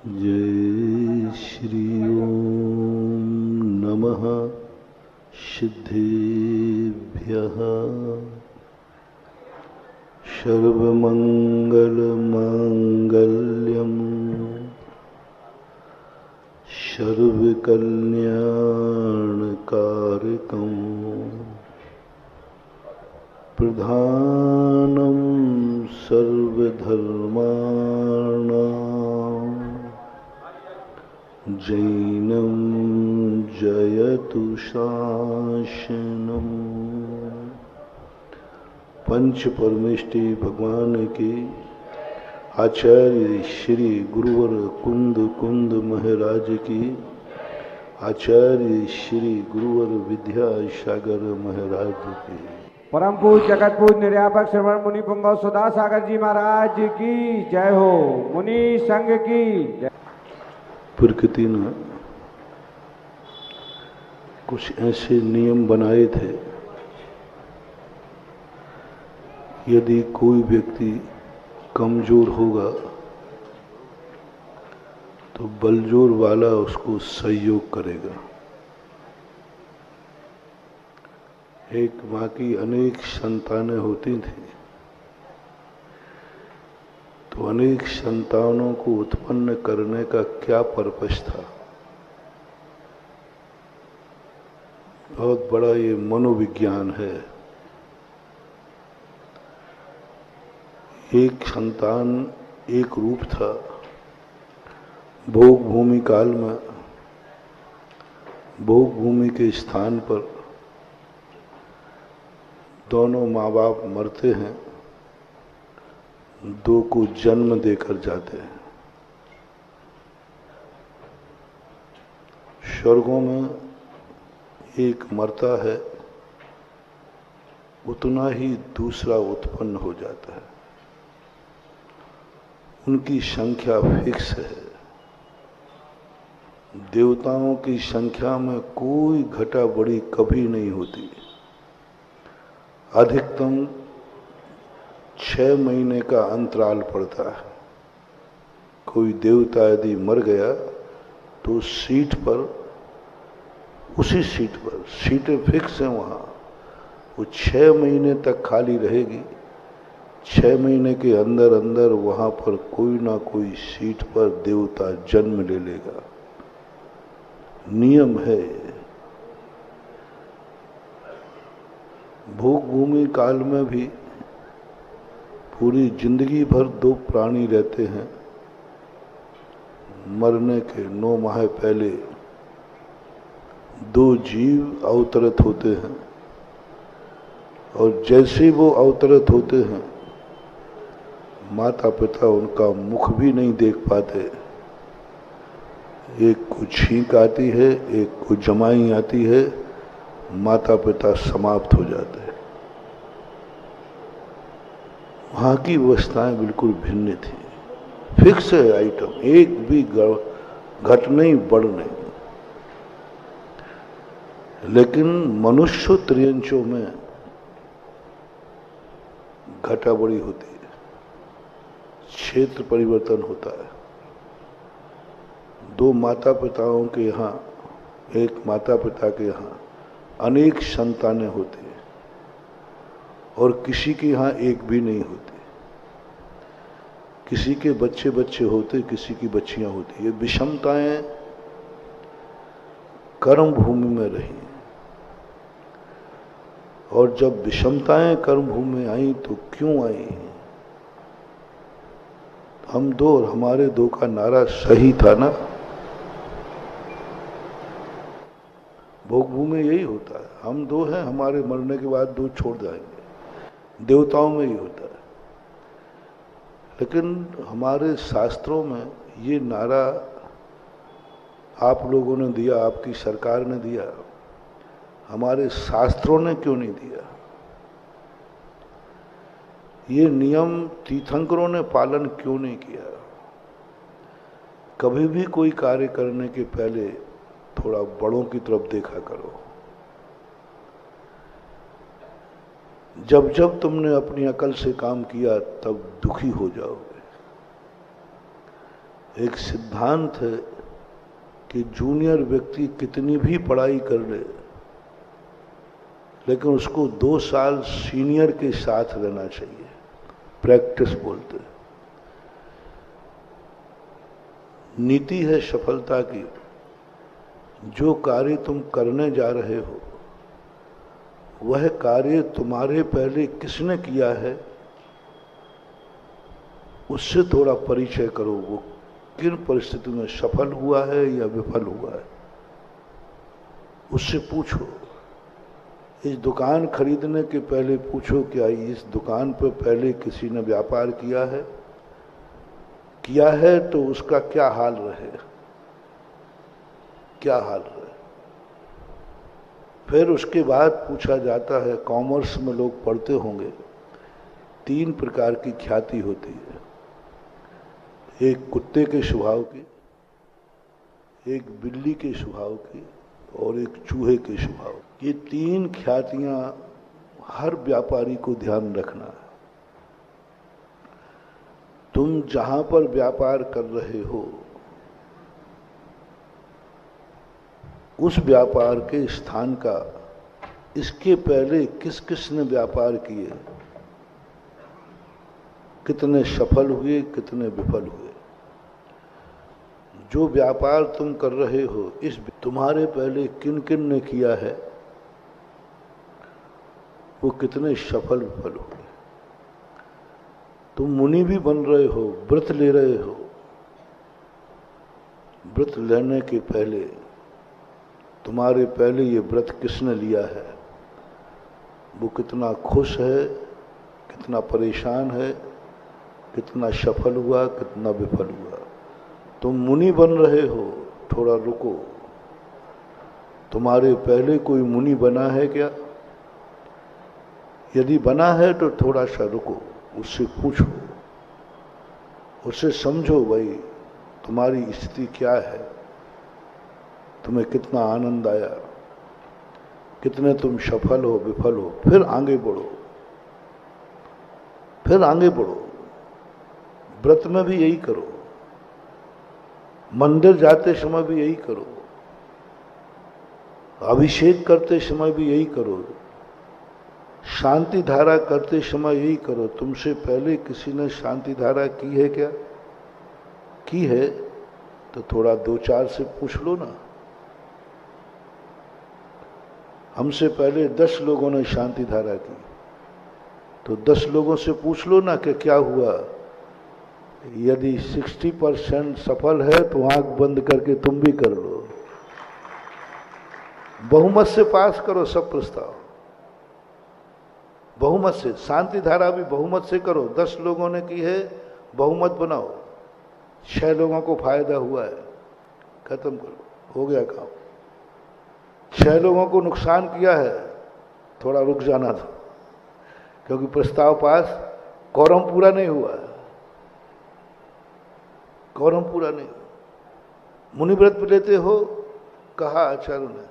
जय श्री ओम नमः सिद्धेभ्यः सर्वमंगलमांगल्यम् सर्वकल्याणकारकम् प्रधानं सर्वधर्माणां जैनं जयतु शासनम्। पंच परमेष्टि भगवान की आचार्य श्री गुरुवर कुंद कुंद महाराज की आचार्य श्री गुरुवर विद्या सागर महाराज की परम पूज जगत पूज निर्यापक श्रवण मुनि पुंगव सुधा सागर जी महाराज की जय हो। मुनि संघ की जय। प्रकृति ने कुछ ऐसे नियम बनाए थे, यदि कोई व्यक्ति कमजोर होगा तो बलजोर वाला उसको सहयोग करेगा। एक माँ की अनेक संतानें होती थी, तो अनेक संतानों को उत्पन्न करने का क्या पर्पस था? बहुत बड़ा ये मनोविज्ञान है। एक संतान एक रूप था। भोग भूमि काल में भोग भूमि के स्थान पर दोनों माँ बाप मरते हैं, दो को जन्म देकर जाते हैं। स्वर्गों में एक मरता है, उतना ही दूसरा उत्पन्न हो जाता है। उनकी संख्या फिक्स है। देवताओं की संख्या में कोई घटा बढ़ी कभी नहीं होती। अधिकतम 6 महीने का अंतराल पड़ता है। कोई देवता यदि मर गया तो सीट पर, उसी सीट पर, सीटें फिक्स हैं वहां, वो 6 महीने तक खाली रहेगी। 6 महीने के अंदर अंदर वहां पर कोई ना कोई सीट पर देवता जन्म ले लेगा। नियम है। भोग भूमि काल में भी पूरी जिंदगी भर दो प्राणी रहते हैं। मरने के 9 माह पहले दो जीव अवतरित होते हैं, और जैसे वो अवतरित होते हैं माता पिता उनका मुख भी नहीं देख पाते। एक को छींक आती है, एक को जमाई आती है, माता पिता समाप्त हो जाते हैं। वहां की व्यवस्थाएं बिल्कुल भिन्न थी। फिक्स है आइटम, एक भी घट नहीं, बढ़ नहीं। लेकिन मनुष्य त्रियंचों में घटा बढ़ी होती है, क्षेत्र परिवर्तन होता है। दो माता पिताओं के यहाँ, एक माता पिता के यहाँ अनेक संतानें होती हैं, और किसी के यहाँ एक भी नहीं होती। किसी के बच्चे बच्चे होते, किसी की बच्चियां होती। ये विषमताएं कर्म भूमि में रही, और जब विषमताएं कर्म भूमि में आई तो क्यों आई? हम दो और हमारे दो का नारा सही था ना। भोग भूमि यही होता है, हम दो हैं, हमारे मरने के बाद दो छोड़ जाएंगे। देवताओं में ही होता है। लेकिन हमारे शास्त्रों में ये नारा आप लोगों ने दिया, आपकी सरकार ने दिया, हमारे शास्त्रों ने क्यों नहीं दिया? ये नियम तीर्थंकरों ने पालन क्यों नहीं किया? कभी भी कोई कार्य करने के पहले थोड़ा बड़ों की तरफ देखा करो। जब जब तुमने अपनी अकल से काम किया तब दुखी हो जाओगे। एक सिद्धांत है कि जूनियर व्यक्ति कितनी भी पढ़ाई कर ले, लेकिन उसको 2 साल सीनियर के साथ रहना चाहिए। प्रैक्टिस बोलते हैं। नीति है सफलता की, जो कार्य तुम करने जा रहे हो वह कार्य तुम्हारे पहले किसने किया है उससे थोड़ा परिचय करो। वो किन परिस्थिति में सफल हुआ है या विफल हुआ है, उससे पूछो। इस दुकान खरीदने के पहले पूछो क्या इस दुकान पर पहले किसी ने व्यापार किया है? किया है तो उसका क्या हाल रहे, क्या हाल रहे। फिर उसके बाद पूछा जाता है, कॉमर्स में लोग पढ़ते होंगे, 3 प्रकार की ख्याति होती है। एक कुत्ते के स्वभाव की, एक बिल्ली के स्वभाव की और एक चूहे के स्वभाव की। ये 3 ख्यातियां हर व्यापारी को ध्यान रखना है। तुम जहां पर व्यापार कर रहे हो उस व्यापार के स्थान का इसके पहले किस किस ने व्यापार किए, कितने सफल हुए, कितने विफल हुए। जो व्यापार तुम कर रहे हो इस तुम्हारे पहले किन किन ने किया है, वो कितने सफल विफल हुए। तुम मुनि भी बन रहे हो, व्रत ले रहे हो, व्रत लेने के पहले तुम्हारे पहले ये व्रत किसने लिया है, वो कितना खुश है, कितना परेशान है, कितना सफल हुआ, कितना विफल हुआ। तुम मुनि बन रहे हो, थोड़ा रुको। तुम्हारे पहले कोई मुनि बना है क्या? यदि बना है तो थोड़ा सा रुको, उससे पूछो, उससे समझो भाई तुम्हारी स्थिति क्या है, तुम्हें कितना आनंद आया, कितने तुम सफल हो, विफल हो। फिर आगे बढ़ो, फिर आगे बढ़ो। व्रत में भी यही करो, मंदिर जाते समय भी यही करो, अभिषेक करते समय भी यही करो, शांति धारा करते समय यही करो। तुमसे पहले किसी ने शांति धारा की है क्या? की है तो थोड़ा 2-4 से पूछ लो ना। हमसे पहले 10 लोगों ने शांति धारा की, तो 10 लोगों से पूछ लो ना कि क्या हुआ। यदि 60% सफल है तो आंख बंद करके तुम भी कर लो। बहुमत से पास करो सब प्रस्ताव, बहुमत से। शांति धारा भी बहुमत से करो। 10 लोगों ने की है, बहुमत बनाओ। 6 लोगों को फायदा हुआ है, खत्म करो, हो गया काम। 6 लोगों को नुकसान किया है, थोड़ा रुक जाना था, क्योंकि प्रस्ताव पास, कोरम पूरा नहीं हुआ है, कोरम पूरा नहीं। मुनि व्रत पे लेते हो, कहा आचार्य ने,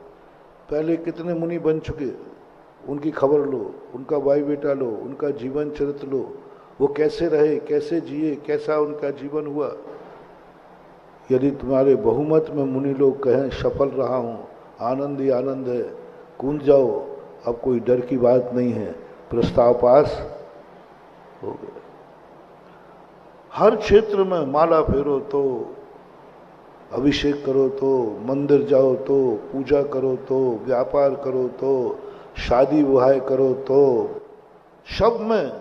पहले कितने मुनि बन चुके, उनकी खबर लो, उनका बायोडेटा लो, उनका जीवन चरित्र लो, वो कैसे रहे, कैसे जिए, कैसा उनका जीवन हुआ। यदि तुम्हारे बहुमत में मुनि लोग कहें सफल रहा हूं, आनंद ही आनंद है, कूद जाओ, अब कोई डर की बात नहीं है, प्रस्ताव पास हो गया। हर क्षेत्र में माला फेरो तो, अभिषेक करो तो, मंदिर जाओ तो, पूजा करो तो, व्यापार करो तो, शादी विवाह करो तो, सब में।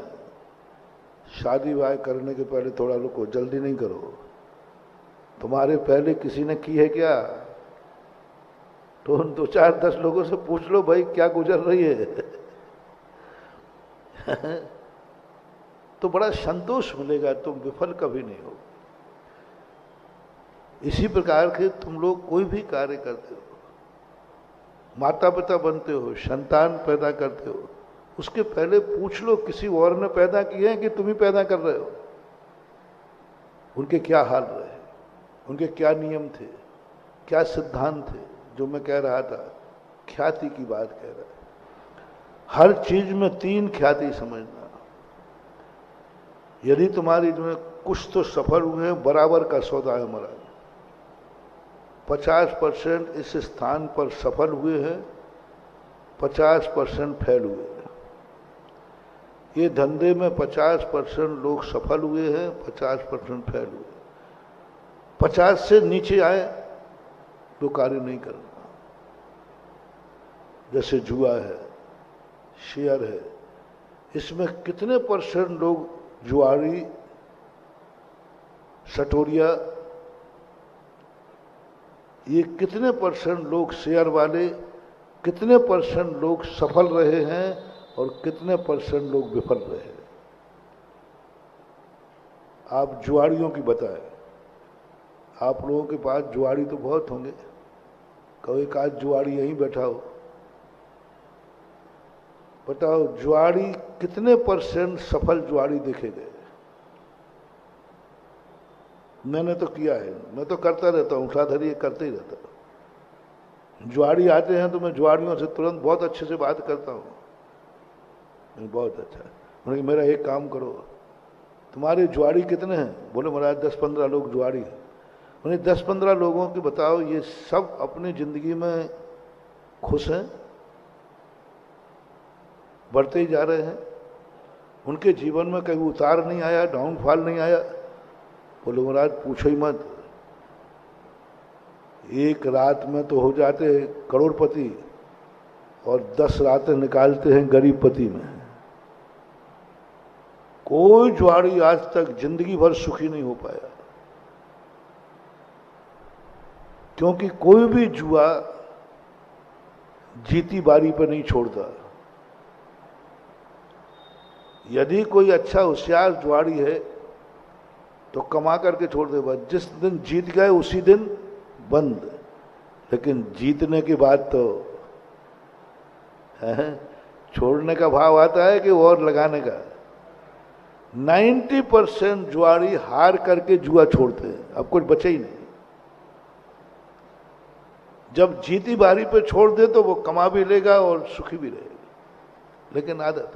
शादी विवाह करने के पहले थोड़ा रुको, जल्दी नहीं करो। तुम्हारे पहले किसी ने की है क्या? तो उन 2-4-10 लोगों से पूछ लो भाई क्या गुजर रही है। तो बड़ा संतोष मिलेगा, तुम विफल कभी नहीं हो। इसी प्रकार के तुम लोग कोई भी कार्य करते हो, माता पिता बनते हो, संतान पैदा करते हो, उसके पहले पूछ लो किसी और ने पैदा किए हैं कि तुम ही पैदा कर रहे हो। उनके क्या हाल रहे, उनके क्या नियम थे, क्या सिद्धांत थे। जो मैं कह रहा था, ख्याति की बात कह रहा था। हर चीज में 3 ख्याति समझना। यदि तुम्हारी कुछ तो सफल हुए हैं, बराबर का सौदा है महाराज। 50% इस स्थान पर सफल हुए हैं, 50% फेल हुए हैं। ये धंधे में 50% लोग सफल हुए हैं, 50% फेल हुए। 50 से नीचे आए तो कार्य नहीं करना। जैसे जुआ है, शेयर है, इसमें कितने % लोग जुआरी, सटोरिया, ये कितने % लोग शेयर वाले, कितने % लोग सफल रहे हैं और कितने % लोग विफल रहे हैं। आप जुआरियों की बताएं। आप लोगों के पास जुआरी तो बहुत होंगे, कभी एक आध जुआरी यहीं बैठा हो, बताओ जुआरी कितने % सफल जुआरी देखे गए। मैंने तो किया है, मैं तो करता रहता हूँ, उठाधरी करते ही रहता हूँ। जुआरी आते हैं तो मैं जुआरियों से तुरंत बहुत अच्छे से बात करता हूँ, बहुत अच्छा। बोले मेरा एक काम करो, तुम्हारे जुआरी कितने हैं? बोले महाराज 10-15 लोग जुआरी हैं। उन्हें 10-15 लोगों की बताओ, ये सब अपनी जिंदगी में खुश हैं, बढ़ते ही जा रहे हैं, उनके जीवन में कभी उतार नहीं आया, डाउनफॉल नहीं आया? बोले महाराज पूछो ही मत, एक रात में तो हो जाते करोड़पति और 10 रातें निकालते हैं गरीबपति में। कोई जुआरी आज तक जिंदगी भर सुखी नहीं हो पाया, क्योंकि कोई भी जुआ जीती बारी पर नहीं छोड़ता। यदि कोई अच्छा होशियार जुआरी है तो कमा करके छोड़ दे, बस जिस दिन जीत गए उसी दिन बंद। लेकिन जीतने के बाद तो छोड़ने का भाव आता है कि और लगाने का। 90% जुआरी हार करके जुआ छोड़ते हैं, अब कुछ बचे ही नहीं। जब जीती बारी पे छोड़ दे तो वो कमा भी लेगा और सुखी भी रहेगा। लेकिन आदत,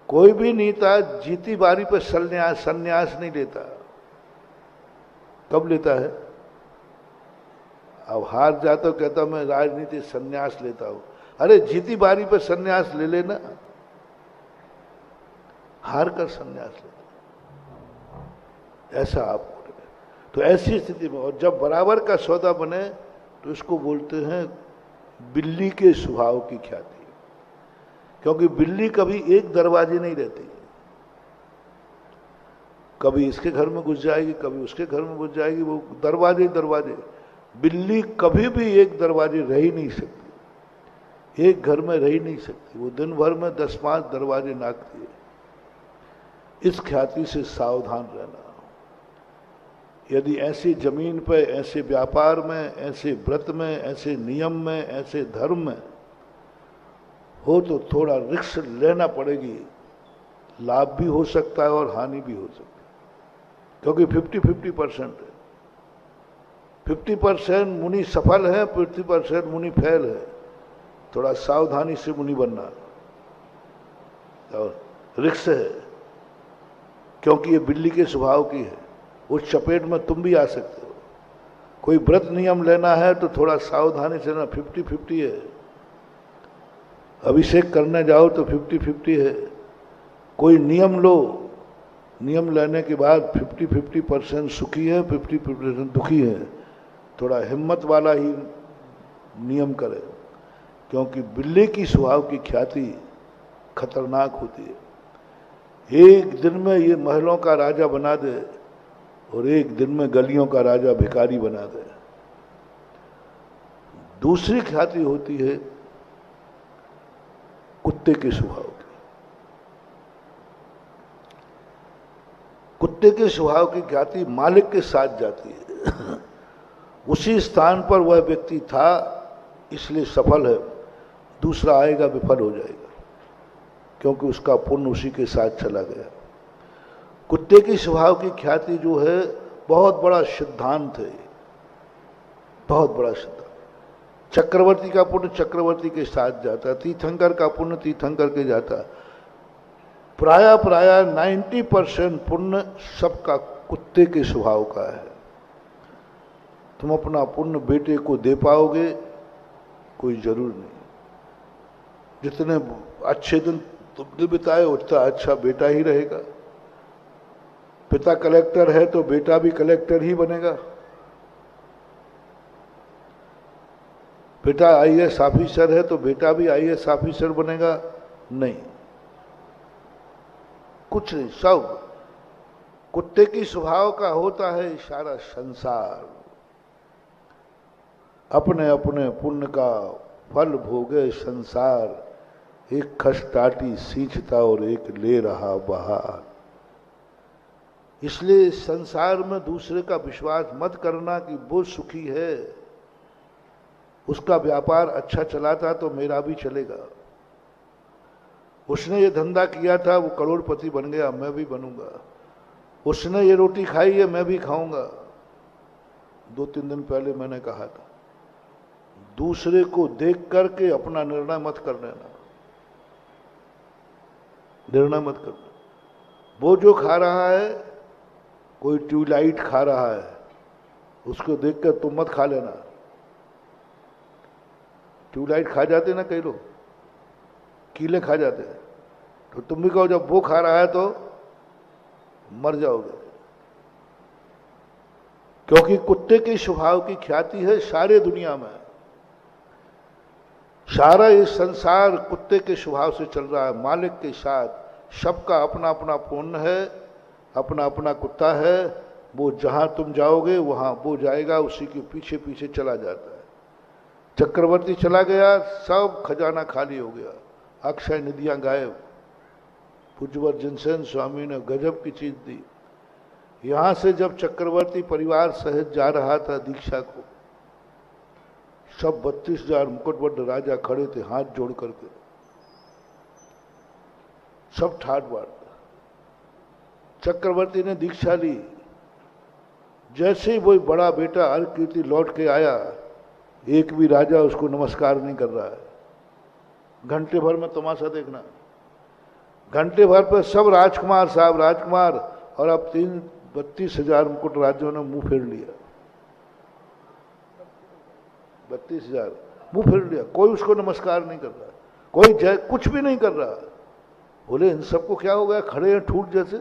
कोई भी नेता जीती बारी पे संन्यास नहीं लेता। कब लेता है? अब हार जाता कहता मैं राजनीति संन्यास लेता हूं। अरे जीती बारी पे संन्यास ले लेना, हार कर संन्यास लेता, ऐसा आप बोल रहे। तो ऐसी स्थिति में, और जब बराबर का सौदा बने तो इसको बोलते हैं बिल्ली के स्वभाव की ख्याति। क्योंकि बिल्ली कभी एक दरवाजे नहीं रहती, कभी इसके घर में घुस जाएगी, कभी उसके घर में घुस जाएगी, वो दरवाजे दरवाजे। बिल्ली कभी भी एक दरवाजे रह ही नहीं सकती, एक घर में रह ही नहीं सकती, वो दिन भर में 10-5 दरवाजे नाकती है। इस ख्याति से सावधान रहना। यदि ऐसी जमीन पे, ऐसे व्यापार में, ऐसे व्रत में, ऐसे नियम में, ऐसे धर्म में हो तो थोड़ा रिस्क लेना पड़ेगी। लाभ भी हो सकता है और हानि भी हो सकती है, क्योंकि 50-50% है। 50% मुनि सफल है, 50% मुनि फेल है। थोड़ा सावधानी से मुनि बनना और रिस्क है, क्योंकि ये बिल्ली के स्वभाव की है, उस चपेट में तुम भी आ सकते हो। कोई व्रत नियम लेना है तो थोड़ा सावधानी से ना, 50-50 है। अभिषेक करने जाओ तो 50-50 है। कोई नियम लो, नियम लेने के बाद 50-50% सुखी है, 50% दुखी है। थोड़ा हिम्मत वाला ही नियम करे, क्योंकि बिल्ली की स्वभाव की ख्याति खतरनाक होती है। एक दिन में ये महलों का राजा बना दे और एक दिन में गलियों का राजा भिखारी बना दे। दूसरी ख्याति होती है कुत्ते के स्वभाव की। कुत्ते के स्वभाव की ख्याति मालिक के साथ जाती है। उसी स्थान पर वह व्यक्ति था इसलिए सफल है, दूसरा आएगा विफल हो जाएगा, क्योंकि उसका पुण्य उसी के साथ चला गया। कुत्ते की स्वभाव की ख्याति जो है बहुत बड़ा सिद्धांत है, बहुत बड़ा सिद्धांत। चक्रवर्ती का पुण्य चक्रवर्ती के साथ जाता, तीर्थंकर का पुण्य तीर्थंकर के जाता। प्राय 90% पुण्य सबका कुत्ते के स्वभाव का है। तुम अपना पुण्य बेटे को दे पाओगे कोई जरूर नहीं। जितने अच्छे दिन तुमने बिताए उतना अच्छा बेटा ही रहेगा। पिता कलेक्टर है तो बेटा भी कलेक्टर ही बनेगा। पिता आईएएस ऑफिसर है तो बेटा भी आईएएस ऑफिसर बनेगा? नहीं, कुछ नहीं। सब कुत्ते की स्वभाव का होता है सारा संसार। अपने अपने पुण्य का फल भोगे संसार, एक खसटाटी सींचता और एक ले रहा बहार। इसलिए संसार में दूसरे का विश्वास मत करना कि वो सुखी है, उसका व्यापार अच्छा चलाता तो मेरा भी चलेगा। उसने ये धंधा किया था वो करोड़पति बन गया, मैं भी बनूंगा। उसने ये रोटी खाई है मैं भी खाऊंगा। 2-3 दिन पहले मैंने कहा था, दूसरे को देख करके अपना निर्णय मत कर लेना, निर्णय मत करना। वो जो खा रहा है, कोई ट्यूबलाइट खा रहा है, उसको देखकर तुम मत खा लेना। ट्यूबलाइट खा जाते ना कई लोग, कीले खा जाते हैं, तो तुम भी कहो जब वो खा रहा है तो मर जाओगे। क्योंकि कुत्ते के स्वभाव की ख्याति है सारे दुनिया में। सारा ये संसार कुत्ते के स्वभाव से चल रहा है, मालिक के साथ। सबका अपना अपना पुण्य है, अपना अपना कुत्ता है। वो जहां तुम जाओगे वहां वो जाएगा, उसी के पीछे पीछे चला जाता है। चक्रवर्ती चला गया, सब खजाना खाली हो गया, अक्षय निधियां गायब। पूज्यवर जिनसेन स्वामी ने गजब की चीज दी। यहां से जब चक्रवर्ती परिवार सहित जा रहा था दीक्षा को, सब 32,000 मुकुटबद्ध राजा खड़े थे हाथ जोड़ करके, सब ठाट बाट। चक्रवर्ती ने दीक्षा ली। जैसे ही वो बड़ा बेटा अर्ककीर्ति लौट के आया, एक भी राजा उसको नमस्कार नहीं कर रहा है। घंटे भर में तमाशा देखना, घंटे भर पर सब राजकुमार साहब राजकुमार, और अब 32,000 मुकुट राज्यों ने मुंह फेर लिया। 32,000 मुंह फेर लिया, कोई उसको नमस्कार नहीं कर रहा, कोई जय कुछ भी नहीं कर रहा। बोले इन सबको क्या हो गया, खड़े हैं ठूट जैसे।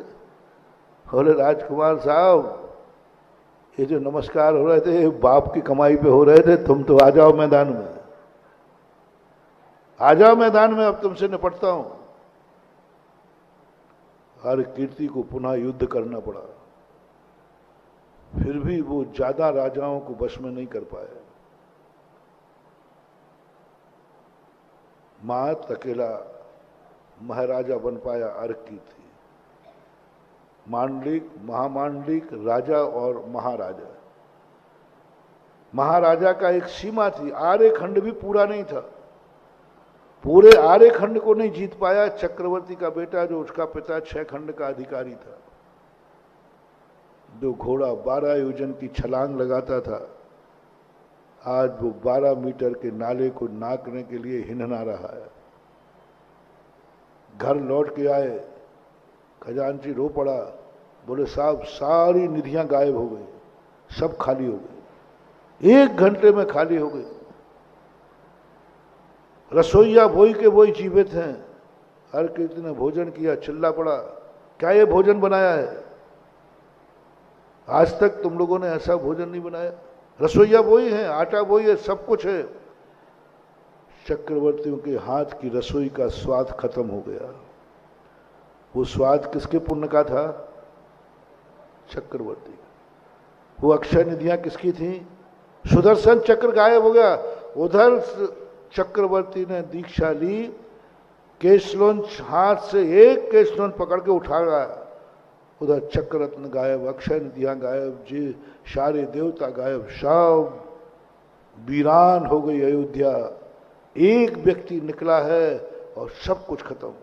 बोले राजकुमार साहब, ये जो नमस्कार हो रहे थे बाप की कमाई पे हो रहे थे, तुम तो आ जाओ मैदान में, आ जाओ मैदान में, अब तुमसे निपटता हूं। अर्ककीर्ति को पुनः युद्ध करना पड़ा, फिर भी वो ज्यादा राजाओं को वश में नहीं कर पाए। मात अकेला महाराजा बन पाया अर्ककीर्ति। मांडलिक, महामांडलिक, राजा और महाराजा। महाराजा का एक सीमा थी, आर्यखंड भी पूरा नहीं था, पूरे आर्यखंड को नहीं जीत पाया। चक्रवर्ती का बेटा जो उसका पिता 6 खंड का अधिकारी था, जो घोड़ा 12 योजन की छलांग लगाता था, आज वो 12 मीटर के नाले को नापने के लिए हिनना रहा है। घर लौट के आए, खजांची रो पड़ा, बोले साहब सारी निधियां गायब हो गई, सब खाली हो गई, 1 घंटे में खाली हो गई। रसोईया वही के वही जीवित हैं। अर्ककीर्ति ने भोजन किया, चिल्ला पड़ा, क्या ये भोजन बनाया है? आज तक तुम लोगों ने ऐसा भोजन नहीं बनाया। रसोईया वही है, आटा वही है, सब कुछ है। चक्रवर्तियों के हाथ की रसोई का स्वाद खत्म हो गया। वो स्वाद किसके पुण्य का था? चक्रवर्ती। वो अक्षय निधियां किसकी थी? सुदर्शन चक्र गायब हो गया। उधर चक्रवर्ती ने दीक्षा ली, केशलोन हाथ से एक केशलोन पकड़ के उठा गया, उधर चक्ररत्न गायब, अक्षय निधियां गायब, जी सारे देवता गायब, सब वीरान हो गई अयोध्या। एक व्यक्ति निकला है और सब कुछ खत्म हो गया।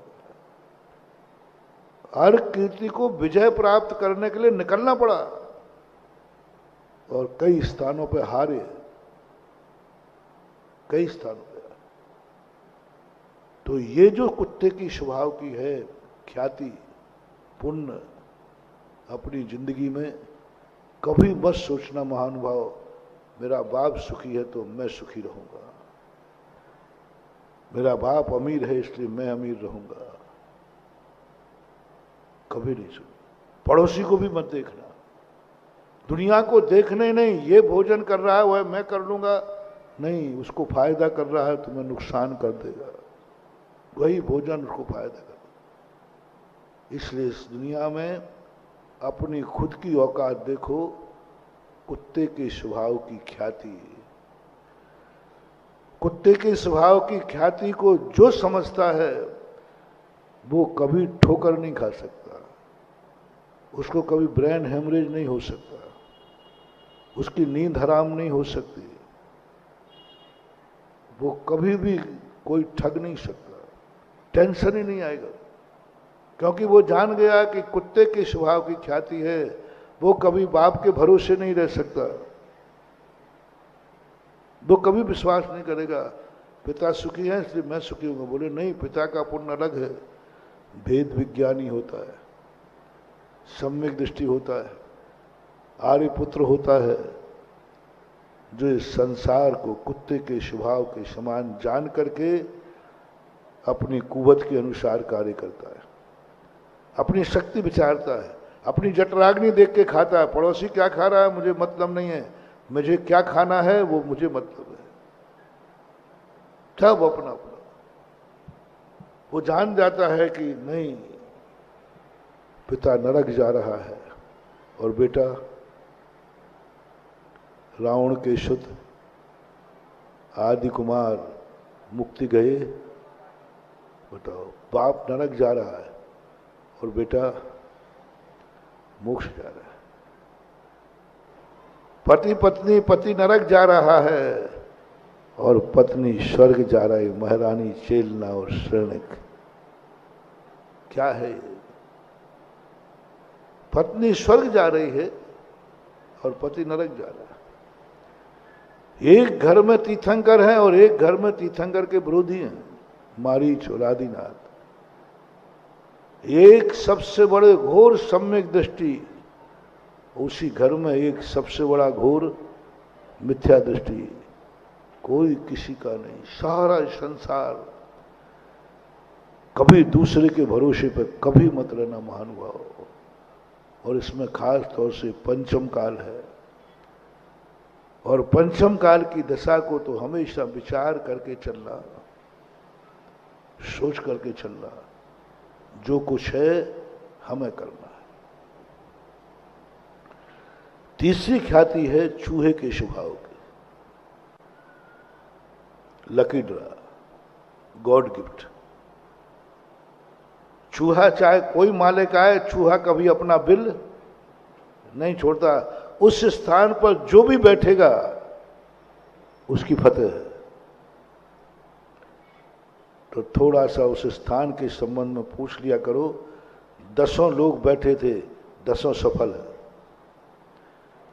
अर्ककीर्ति को विजय प्राप्त करने के लिए निकलना पड़ा और कई स्थानों पर हारे, कई स्थानों पर। तो ये जो कुत्ते की स्वभाव की है ख्याति, पुण्य अपनी जिंदगी में कभी मत सोचना महानुभाव, मेरा बाप सुखी है तो मैं सुखी रहूंगा, मेरा बाप अमीर है इसलिए मैं अमीर रहूंगा, कभी नहीं सुन। पड़ोसी को भी मत देखना, दुनिया को देखने नहीं, ये भोजन कर रहा है वह मैं कर लूंगा, नहीं, उसको फायदा कर रहा है तुम्हें नुकसान कर देगा, वही भोजन उसको फायदा कर। इसलिए इस दुनिया में अपनी खुद की औकात देखो। कुत्ते के स्वभाव की ख्याति, कुत्ते के स्वभाव की ख्याति को जो समझता है वो कभी ठोकर नहीं खा सकता, उसको कभी ब्रेन हेमरेज नहीं हो सकता, उसकी नींद हराम नहीं हो सकती, वो कभी भी कोई ठग नहीं सकता, टेंशन ही नहीं आएगा, क्योंकि वो जान गया कि कुत्ते के स्वभाव की ख्याति है, वो कभी बाप के भरोसे नहीं रह सकता, वो कभी विश्वास नहीं करेगा पिता सुखी है इसलिए मैं सुखी हूंगा। बोले नहीं, पिता का पुण्य अलग है, भेद विज्ञानी होता है, सम्यक दृष्टि होता है, आर्यपुत्र होता है, जो इस संसार को कुत्ते के स्वभाव के समान जान करके अपनी कुवत के अनुसार कार्य करता है, अपनी शक्ति विचारता है, अपनी जठराग्नि देख के खाता है। पड़ोसी क्या खा रहा है मुझे मतलब नहीं है, मुझे क्या खाना है वो मुझे मतलब है, सब अपना अपना। वो जान जाता है कि नहीं, पिता नरक जा रहा है और बेटा रावण के सुत आदि कुमार मुक्ति गए। बताओ, बाप नरक जा रहा है और बेटा मोक्ष जा रहा है, पति पत्नी, पति नरक जा रहा है और पत्नी स्वर्ग जा रही, महारानी चेलना और श्रेणिक। क्या है, पत्नी स्वर्ग जा रही है और पति नरक जा रहा है। एक घर में तीर्थंकर है और एक घर में तीर्थंकर के विरोधी हैं, मारीच और आदिनाथ। एक सबसे बड़े घोर सम्यक दृष्टि, उसी घर में एक सबसे बड़ा घोर मिथ्या दृष्टि। कोई किसी का नहीं, सारा संसार। कभी दूसरे के भरोसे पर कभी मत रहना महानुभाव। और इसमें खास तौर से पंचम काल है, और पंचम काल की दशा को तो हमेशा विचार करके चलना, सोच करके चलना, जो कुछ है हमें करना है। तीसरी ख्याति है चूहे के स्वभाव की, लकी ड्रा, गॉड गिफ्ट। चूहा चाहे कोई मालिक आए, चूहा कभी अपना बिल नहीं छोड़ता। उस स्थान पर जो भी बैठेगा उसकी फतेह है। तो थोड़ा सा उस स्थान के संबंध में पूछ लिया करो। 10 लोग बैठे थे, 10 सफल है।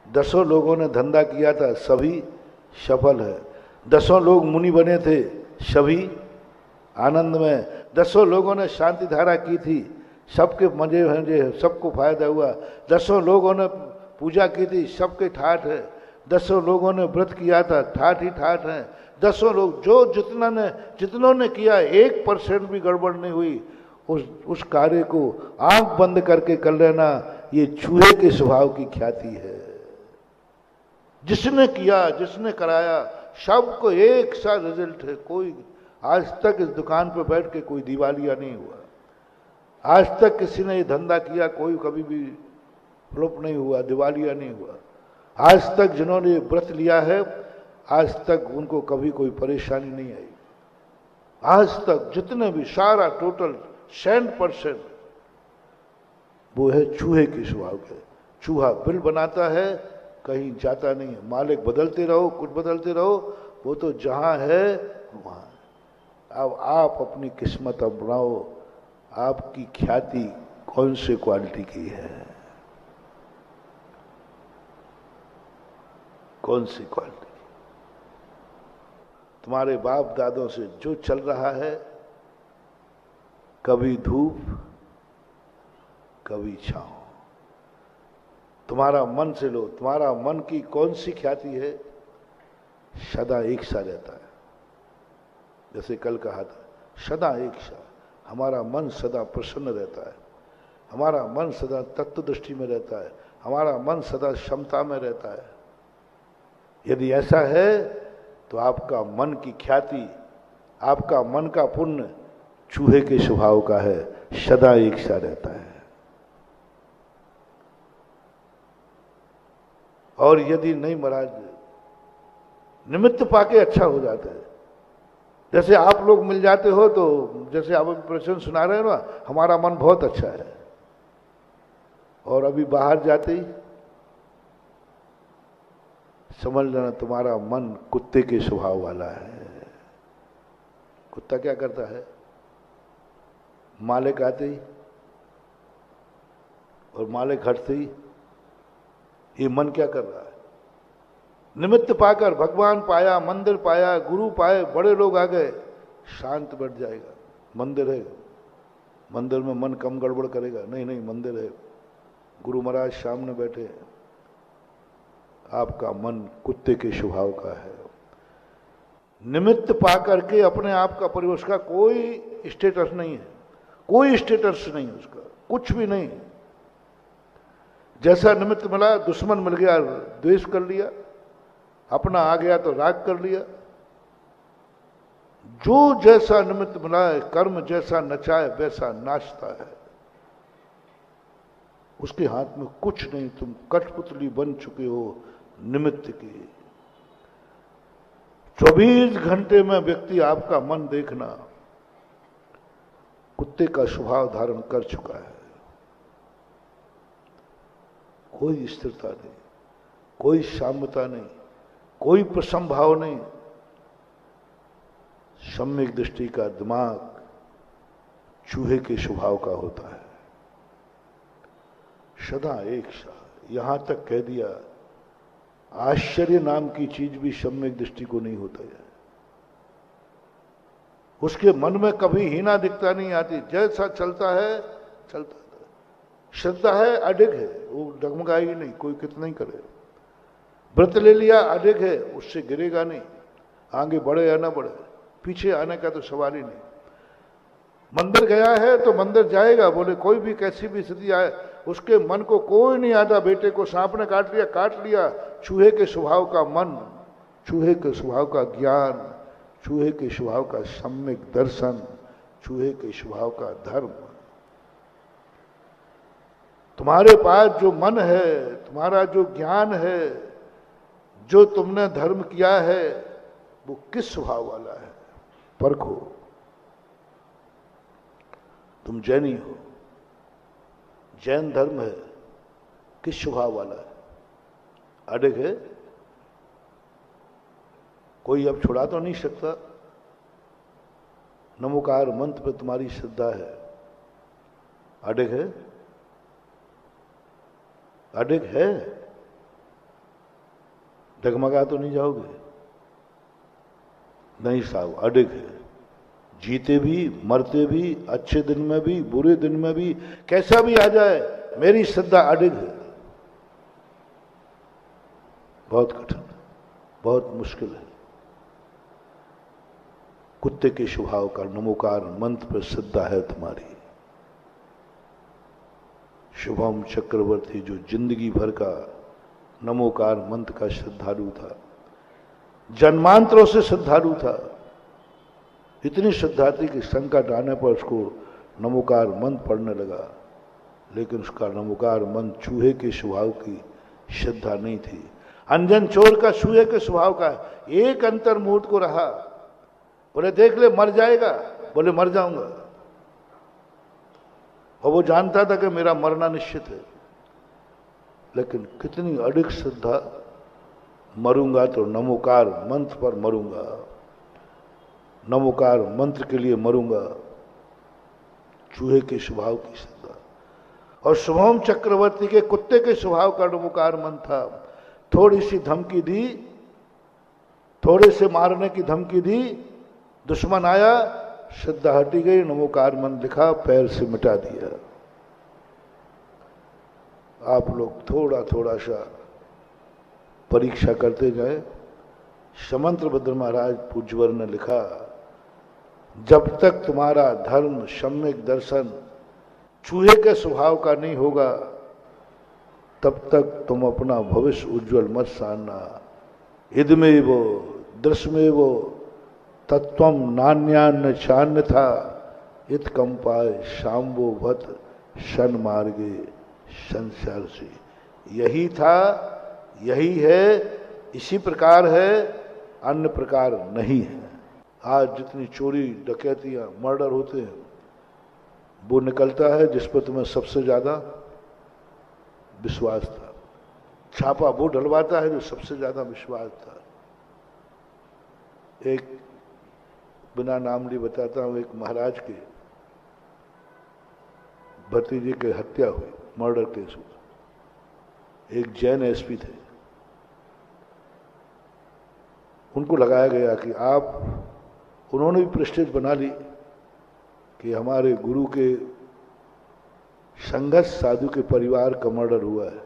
10 लोगों ने धंधा किया था, सभी सफल है। 10 लोग मुनि बने थे, सभी आनंद में। 10 लोगों ने शांति धारा की थी, सबके मजे हैं, सबको फायदा हुआ। 10 लोगों ने पूजा की थी, सबके ठाठ है। 10 लोगों ने व्रत किया था, ठाठ ही ठाठ है। 10 लोग जो जितनों ने किया, 1% भी गड़बड़ नहीं हुई। उस कार्य को आंख बंद करके कर लेना, ये चूहे के स्वभाव की ख्याति है। जिसने किया, जिसने कराया, सबको एक सा रिजल्ट है। कोई आज तक इस दुकान पर बैठ के कोई दिवालिया नहीं हुआ। आज तक किसी ने ये धंधा किया, कोई कभी भी फ्लॉप नहीं हुआ, दिवालिया नहीं हुआ। आज तक जिन्होंने व्रत लिया है, आज तक उनको कभी कोई परेशानी नहीं आई। आज तक जितने भी, सारा टोटल 100% वो है चूहे के स्वभाव के। चूहा बिल बनाता है, कहीं जाता नहीं है। मालिक बदलते रहो, कुछ बदलते रहो, वो तो जहां है वहां। अब आप अपनी किस्मत अब बनाओ, आपकी ख्याति कौन से क्वालिटी की है, कौन सी क्वालिटी। तुम्हारे बाप दादों से जो चल रहा है, कभी धूप कवि छाओ। तुम्हारा मन से लो, तुम्हारा मन की कौन सी ख्याति है? सदा एक सा रहता है। जैसे कल कहा था, सदा एक सा। हमारा मन सदा प्रसन्न रहता है, हमारा मन सदा तत्व दृष्टि में रहता है, हमारा मन सदा क्षमता में रहता है। यदि ऐसा है तो आपका मन की ख्याति, आपका मन का पुण्य चूहे के स्वभाव का है, सदा एक सा रहता है। और यदि नहीं महाराज, निमित्त पाके अच्छा हो जाता है। जैसे आप लोग मिल जाते हो तो जैसे आप प्रश्न सुना रहे हो ना, हमारा मन बहुत अच्छा है, और अभी बाहर जाते ही समझ लेना तुम्हारा मन कुत्ते के स्वभाव वाला है। कुत्ता क्या करता है? मालिक आते ही और मालिक हटते ही ये मन क्या कर रहा है? निमित्त पाकर भगवान पाया, मंदिर पाया, गुरु पाए, बड़े लोग आ गए, शांत बैठ जाएगा। मंदिर है, मंदिर में मन कम गड़बड़ करेगा? नहीं नहीं, मंदिर है, गुरु महाराज सामने बैठे हैं। आपका मन कुत्ते के स्वभाव का है। निमित्त पाकर के अपने आप का परिवार, उसका कोई स्टेटस नहीं है, कोई स्टेटस नहीं उसका, कुछ भी नहीं। जैसा निमित्त मिला, दुश्मन मिल गया द्वेष कर लिया, अपना आ गया तो राग कर लिया। जो जैसा निमित्त मिला है, कर्म जैसा नचाए वैसा नाचता है। उसके हाथ में कुछ नहीं, तुम कठपुतली बन चुके हो निमित्त की। 24 घंटे में व्यक्ति आपका मन देखना कुत्ते का स्वभाव धारण कर चुका है। कोई स्थिरता नहीं, कोई साम्यता नहीं, कोई प्रसंभाव नहीं। सम्यक दृष्टि का दिमाग चूहे के स्वभाव का होता है, सदा एक सा। यहां तक कह दिया, आश्चर्य नाम की चीज भी सम्यक दृष्टि को नहीं होता है। उसके मन में कभी हीना दिखता नहीं आती, जैसा चलता है चलता है। श्रद्धा है, अडिग है, वो डगमगाएगी नहीं, कोई कितना ही करे। व्रत ले लिया, अडिग है, उससे गिरेगा नहीं। आगे बढ़े या ना बढ़े, पीछे आने का तो सवाल ही नहीं। मंदिर गया है तो मंदिर जाएगा, बोले कोई भी कैसी भी स्थिति आए, उसके मन को कोई नहीं आता। बेटे को सांप ने काट लिया, चूहे के स्वभाव का मन, चूहे के स्वभाव का ज्ञान, चूहे के स्वभाव का सम्यक दर्शन, चूहे के स्वभाव का धर्म। तुम्हारे पास जो मन है, तुम्हारा जो ज्ञान है, जो तुमने धर्म किया है, वो किस स्वभाव वाला है? परखो। तुम जैनी हो, जैन धर्म है, किस स्वभाव वाला है? अडिग है, कोई अब छुड़ा तो नहीं सकता। नमोकार मंत्र पे तुम्हारी श्रद्धा है, अडिग है, अडिग है, डगमगा तो नहीं जाओगे? नहीं साहब, अडिग है। जीते भी, मरते भी, अच्छे दिन में भी, बुरे दिन में भी, कैसा भी आ जाए, मेरी श्रद्धा अडिग है। बहुत कठिन, बहुत मुश्किल है। कुत्ते के स्वभाव का नमोकार मंत्र पर श्रद्धा है तुम्हारी। शुभम चक्रवर्ती जो जिंदगी भर का नमोकार मंत्र का श्रद्धालु था, जन्मांतरों से श्रद्धालु था, इतनी श्रद्धा थी कि संकट आने पर उसको नमोकार मंत्र पढ़ने लगा, लेकिन उसका नमोकार मंत्र चूहे के स्वभाव की श्रद्धा नहीं थी। अंजन चोर का चूहे के स्वभाव का एक अंतर मुहूर्त को रहा, बोले देख ले मर जाएगा, बोले मर जाऊंगा, और वो जानता था कि मेरा मरना निश्चित है। लेकिन कितनी अडिग श्रद्धा, मरूंगा तो नमोकार मंत्र पर मरूंगा, नमोकार मंत्र के लिए मरूंगा, चूहे के स्वभाव की श्रद्धा। और शुभम चक्रवर्ती के कुत्ते के स्वभाव का नमोकार मंत्र था। थोड़ी सी धमकी दी, थोड़े से मारने की धमकी दी, दुश्मन आया, श्रद्धा हटी गई, नमोकार मंत्र लिखा, पैर से मिटा दिया। आप लोग थोड़ा थोड़ा सा परीक्षा करते जाए। समंत्र भद्र महाराज पूज्यवर ने लिखा, जब तक तुम्हारा धर्म सम्यक दर्शन चूहे के स्वभाव का नहीं होगा, तब तक तुम अपना भविष्य उज्जवल मत सारना। इदमेव दृश्यमेव तत्वम नान्यान्न चान्य था, इत कंपाय शाम्बो भत शन मार्गे संसार से। यही था, यही है, इसी प्रकार है, अन्य प्रकार नहीं है। आज जितनी चोरी डकैतियां मर्डर होते हैं, वो निकलता है जिस पर तुम्हें सबसे ज्यादा विश्वास था। छापा वो डलवाता है जो सबसे ज्यादा विश्वास था। एक बिना नाम लिए बताता हूं, एक महाराज के भतीजे की हत्या हुई, मर्डर केस हुआ। एक जैन एसपी थे, उनको लगाया गया कि आप, उन्होंने भी प्रेस्टीज बना ली कि हमारे गुरु के संघर्ष साधु के परिवार का मर्डर हुआ है,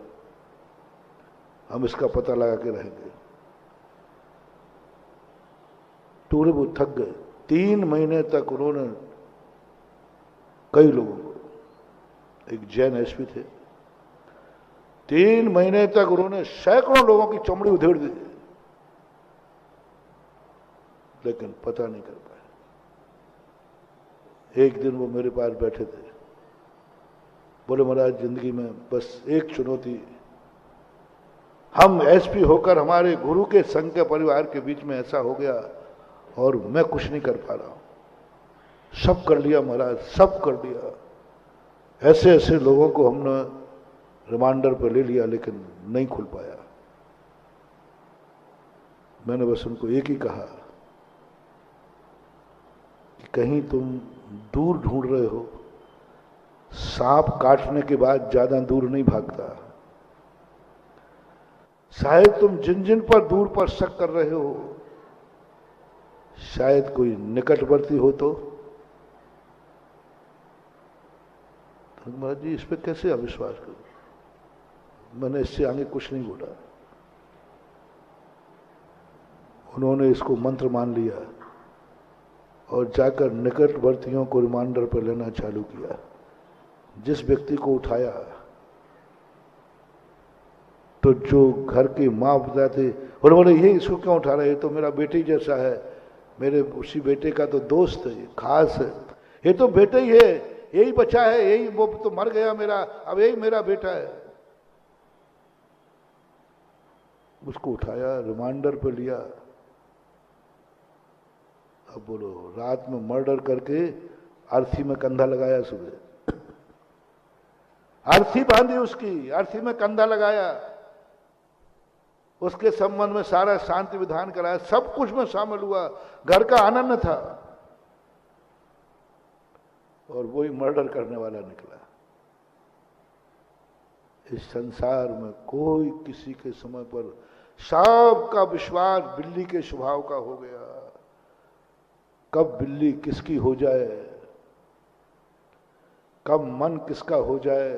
हम इसका पता लगा के रहेंगे। तो वो थक गए। 3 महीने तक उन्होंने कई लोगों को, एक जैन एसपी थे, 3 महीने तक उन्होंने सैकड़ों लोगों की चमड़ी उधेड़ दी, लेकिन पता नहीं कर पाए। एक दिन वो मेरे पास बैठे थे, बोले महाराज जिंदगी में बस एक चुनौती, हम एसपी होकर हमारे गुरु के संघ के परिवार के बीच में ऐसा हो गया और मैं कुछ नहीं कर पा रहा हूं। सब कर लिया महाराज, सब कर लिया। ऐसे ऐसे लोगों को हमने रिमांडर पर ले लिया, लेकिन नहीं खुल पाया। मैंने बस उनको एक ही कहा कि कहीं तुम दूर ढूंढ रहे हो, सांप काटने के बाद ज्यादा दूर नहीं भागता। शायद तुम जिन जिन पर दूर पर शक कर रहे हो, शायद कोई निकटवर्ती हो। तो महाराज जी इस पर कैसे अविश्वास करूं? मैंने इससे आगे कुछ नहीं बोला। उन्होंने इसको मंत्र मान लिया और जाकर निकटवर्तियों को रिमांडर पर लेना चालू किया। जिस व्यक्ति को उठाया तो जो घर के माँ पिता थे और बोले ये इसको क्यों उठा रहे, ये तो मेरा बेटे जैसा है, मेरे उसी बेटे का तो दोस्त है, खास है, ये तो बेटा ही है, यही बचा है, यही, वो तो मर गया मेरा, अब यही मेरा बेटा है। उसको उठाया, रिमांडर पर लिया। अब बोलो, रात में मर्डर करके अर्थी में कंधा लगाया, सुबह अर्थी बांधी उसकी, अर्थी में कंधा लगाया, उसके संबंध में सारा शांति विधान कराया, सब कुछ में शामिल हुआ, घर का आनंद था, और वही मर्डर करने वाला निकला। इस संसार में कोई किसी के समय पर सबका विश्वास बिल्ली के स्वभाव का हो गया। कब बिल्ली किसकी हो जाए, कब मन किसका हो जाए,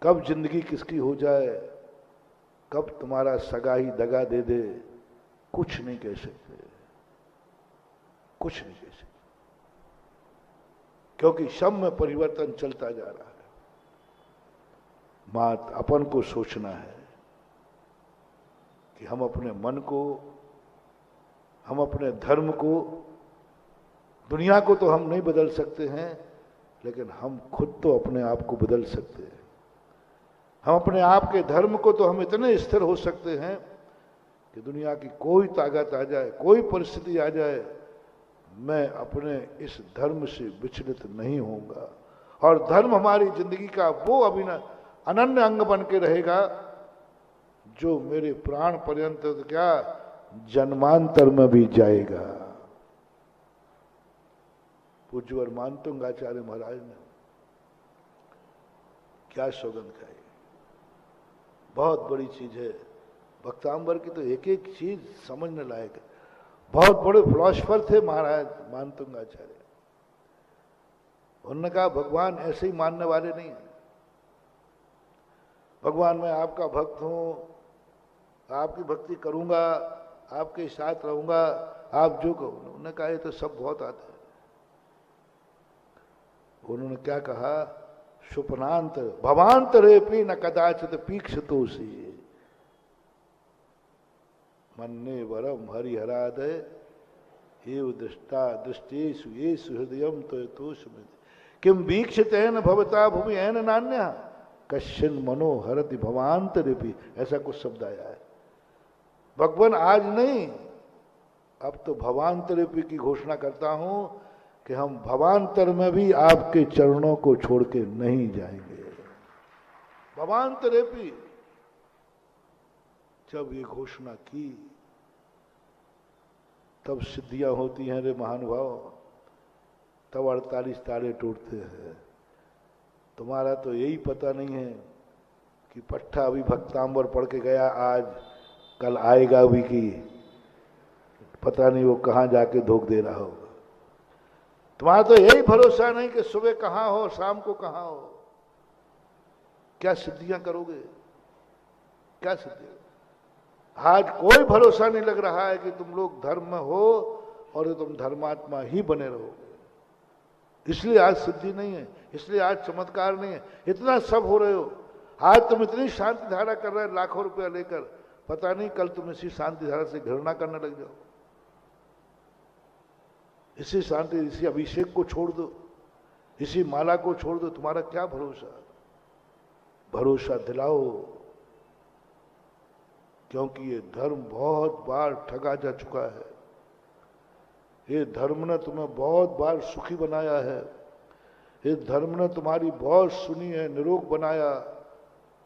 कब जिंदगी किसकी हो जाए, कब तुम्हारा सगा ही दगा दे दे, कुछ नहीं कह सकते, कुछ नहीं कह सकते, क्योंकि सब में परिवर्तन चलता जा रहा है। बात अपन को सोचना है कि हम अपने मन को, हम अपने धर्म को, दुनिया को तो हम नहीं बदल सकते हैं, लेकिन हम खुद तो अपने आप को बदल सकते हैं। हम अपने आप के धर्म को तो हम इतने स्थिर हो सकते हैं कि दुनिया की कोई ताकत आ जाए, कोई परिस्थिति आ जाए, मैं अपने इस धर्म से विचलित नहीं होऊंगा, और धर्म हमारी जिंदगी का वो अनन्य अंग बन के रहेगा जो मेरे प्राण पर्यंत, तो क्या जन्मांतर में भी जाएगा। पूज्यवर मानतुंग आचार्य महाराज ने क्या सौगंध खाई, बहुत बड़ी चीज है। भक्तांबर की तो एक एक चीज समझने लायक है। बहुत बड़े फिलॉसफर थे महाराज मानतुंग आचार्य। उन्होंने कहा भगवान ऐसे ही मानने वाले नहीं है, भगवान मैं आपका भक्त हूं, आपकी भक्ति करूंगा, आपके साथ रहूंगा, आप जो कहो। उन्होंने कहा ये तो सब बहुत आता है। उन्होंने क्या कहा, शुपनांत भवांतरेपि न कदाचित पीक्षतोषि मन्ने वरम हरिहरादय एव दृष्टा दृष्टेषु येषु हृदयम तोष किम वीक्षितेन भवता भूमि एन नान्या कश्चिन मनो हरति भवांतरेपि, ऐसा कुछ शब्द आया है। भगवान आज नहीं, अब तो भवांतरेपि की घोषणा करता हूं कि हम भवांतर में भी आपके चरणों को छोड़ के नहीं जाएंगे। भवांतरेपि जब ये घोषणा की तब सिद्धियां होती हैं रे महानुभाव, तब 48 तारे टूटते हैं। तुम्हारा तो यही पता नहीं है कि पट्टा अभी भक्तांबर पढ़ के गया, आज कल आएगा भी कि पता नहीं वो कहां जाके धोख दे रहा होगा। तुम्हारा तो यही भरोसा नहीं कि सुबह कहां हो, शाम को कहां हो। क्या सिद्धियां करोगे, क्या सिद्धियां? आज कोई भरोसा नहीं लग रहा है कि तुम लोग धर्म में हो और तुम धर्मात्मा ही बने रहोगे। इसलिए आज सिद्धि नहीं है, इसलिए आज चमत्कार नहीं है। इतना सब हो रहे हो, आज तुम इतनी शांति धारा कर रहे हो लाखों रुपया लेकर, पता नहीं कल तुम इसी शांति धारा से घृणा करने लग जाओ। इसी शांति, इसी अभिषेक को छोड़ दो, इसी माला को छोड़ दो। तुम्हारा क्या भरोसा? भरोसा दिलाओ, क्योंकि ये धर्म बहुत बार ठगा जा चुका है। ये धर्म ने तुम्हें बहुत बार सुखी बनाया है। ये धर्म ने तुम्हारी बहुत सुनी है, निरोग बनाया,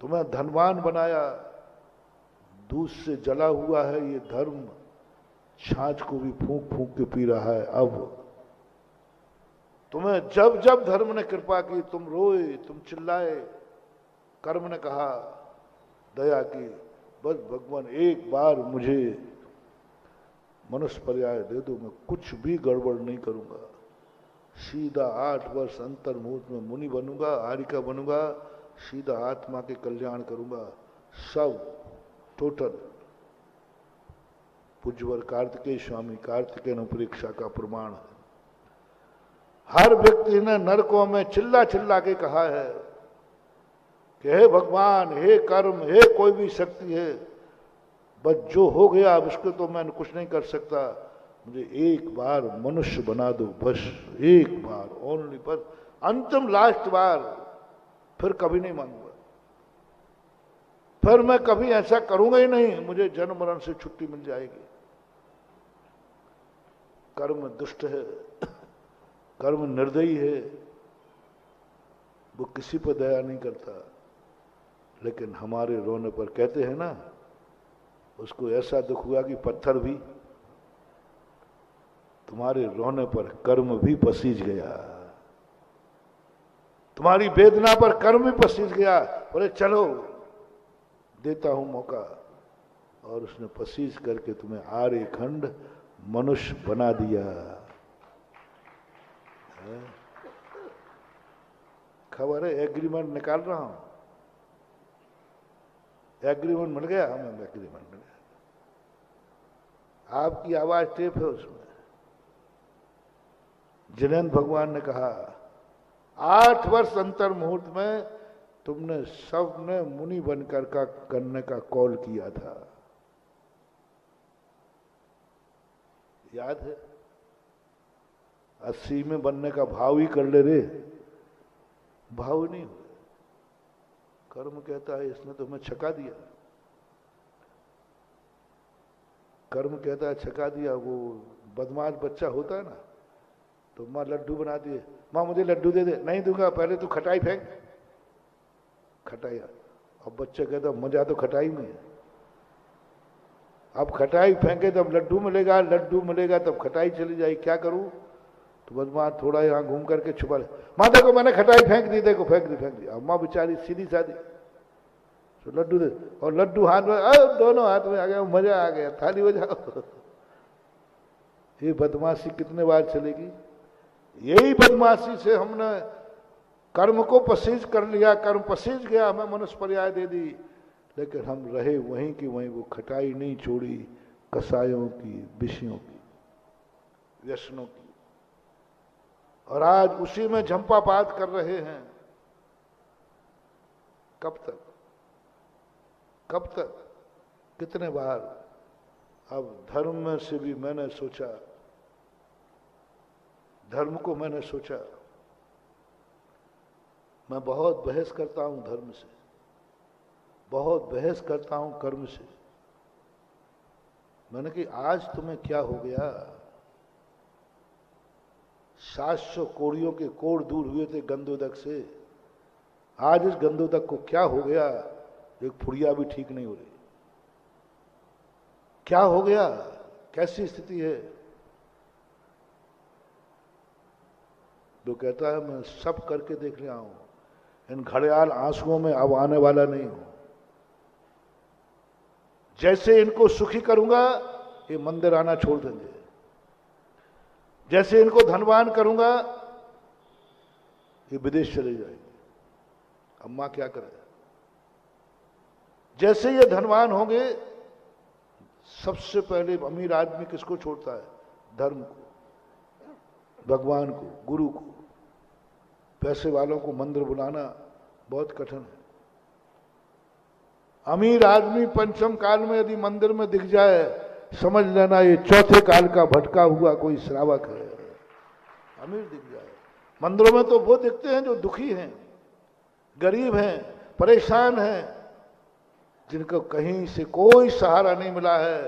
तुम्हें धनवान बनाया। दूध से जला हुआ है ये धर्म, छाछ को भी फूंक फूंक के पी रहा है। अब तुम्हें जब जब धर्म ने कृपा की, तुम रोए, तुम चिल्लाए, कर्म ने कहा, दया की, बस भगवान एक बार मुझे मनुष्य पर्याय दे दो, मैं कुछ भी गड़बड़ नहीं करूंगा। सीधा 8 वर्ष अंतर मुहूर्त में मुनि बनूंगा, आरिका बनूंगा, सीधा आत्मा के कल्याण करूंगा। सब टोटल पूज्यवर कार्तिकेय स्वामी कार्तिकेय परीक्षा का प्रमाण है। हर व्यक्ति ने नरकों में चिल्ला चिल्ला के कहा है कि हे भगवान, हे कर्म, हे कोई भी शक्ति है, बस जो हो गया अब उसको तो मैं कुछ नहीं कर सकता, मुझे एक बार मनुष्य बना दो, बस एक बार, ओनली, पर अंतिम लास्ट बार, फिर कभी नहीं मांगूंगा, फिर मैं कभी ऐसा करूंगा ही नहीं, मुझे जन्म मरण से छुट्टी मिल जाएगी। कर्म दुष्ट है, कर्म निर्दयी है, वो किसी पर दया नहीं करता। लेकिन हमारे रोने पर, कहते हैं ना, उसको ऐसा दुख हुआ कि पत्थर भी, तुम्हारे रोने पर कर्म भी पसीज गया, तुम्हारी वेदना पर कर्म भी पसीज गया। बोले चलो देता हूं मौका, और उसने पसीज करके तुम्हें आर्य खंड मनुष्य बना दिया। खबर है, एग्रीमेंट निकाल रहा हूं, एग्रीमेंट मिल गया, हमें एग्रीमेंट मिल गया। आपकी आवाज टेप है उसमें। जिनेन्द्र भगवान ने कहा 8 वर्ष अंतर मुहूर्त में तुमने सबने मुनि बनकर का करने का कॉल किया था, याद है? 80 में बनने का भाव ही कर ले रे, भाव नहीं हुआ। कर्म कहता है इसने तो हमें छका दिया, कर्म कहता है छका दिया। वो बदमाश बच्चा होता है ना, तो माँ लड्डू बना दिए, माँ मुझे लड्डू दे दे, नहीं दूंगा, पहले तू खटाई फेंक, खटाई। अब बच्चा कहता मजा तो खटाई में है, अब खटाई फेंके तब लड्डू मिलेगा, लड्डू मिलेगा तब खटाई चली जाएगी, क्या करूं? तो बदमाश थोड़ा यहाँ घूम करके छुपा ले, माँ देखो मैंने खटाई फेंक दी, देखो फेंक दी। अब माँ बेचारी सीधी सादी, तो लड्डू दे, और लड्डू हाथ में, दोनों हाथ में आ गया, मजा आ गया, थाली बजाओ। ये बदमाशी कितने बार चलेगी? यही बदमाशी से हमने कर्म को पसीज कर लिया, कर्म पसीज गया, हमें मनुष्य पर्याय दे दी, लेकिन हम रहे वहीं की वहीं, वो खटाई नहीं छोड़ी कसायों की, विषयों की, व्यसनों की, और आज उसी में झंपापात कर रहे हैं। कब तक, कब तक, कितने बार। अब धर्म में से भी मैंने सोचा, धर्म को मैंने सोचा, मैं बहुत बहस करता हूं धर्म से, बहुत बहस करता हूं कर्म से। मैंने कि आज तुम्हें क्या हो गया? 700 कोड़ियों के कोड़ दूर हुए थे गंधोदक से, आज इस गंधोदक को क्या हो गया? एक फुड़िया भी ठीक नहीं हो रही। क्या हो गया? कैसी स्थिति है? वो कहता है मैं सब करके देख लिया हूं, इन घड़ियाल आंसुओं में अब आने वाला नहीं हूं। जैसे इनको सुखी करूंगा ये मंदिर आना छोड़ देंगे, जैसे इनको धनवान करूंगा ये विदेश चले जाएंगे। अम्मा क्या करे? जैसे ये धनवान होंगे, सबसे पहले अमीर आदमी किसको छोड़ता है? धर्म को, भगवान को, गुरु को। पैसे वालों को मंदिर बुलाना बहुत कठिन है। अमीर आदमी पंचम काल में यदि मंदिर में दिख जाए, समझ लेना ये चौथे काल का भटका हुआ कोई श्रावक है। अमीर दिख जाए मंदिरों में तो वो दिखते हैं जो दुखी हैं, गरीब हैं, परेशान हैं, जिनको कहीं से कोई सहारा नहीं मिला है।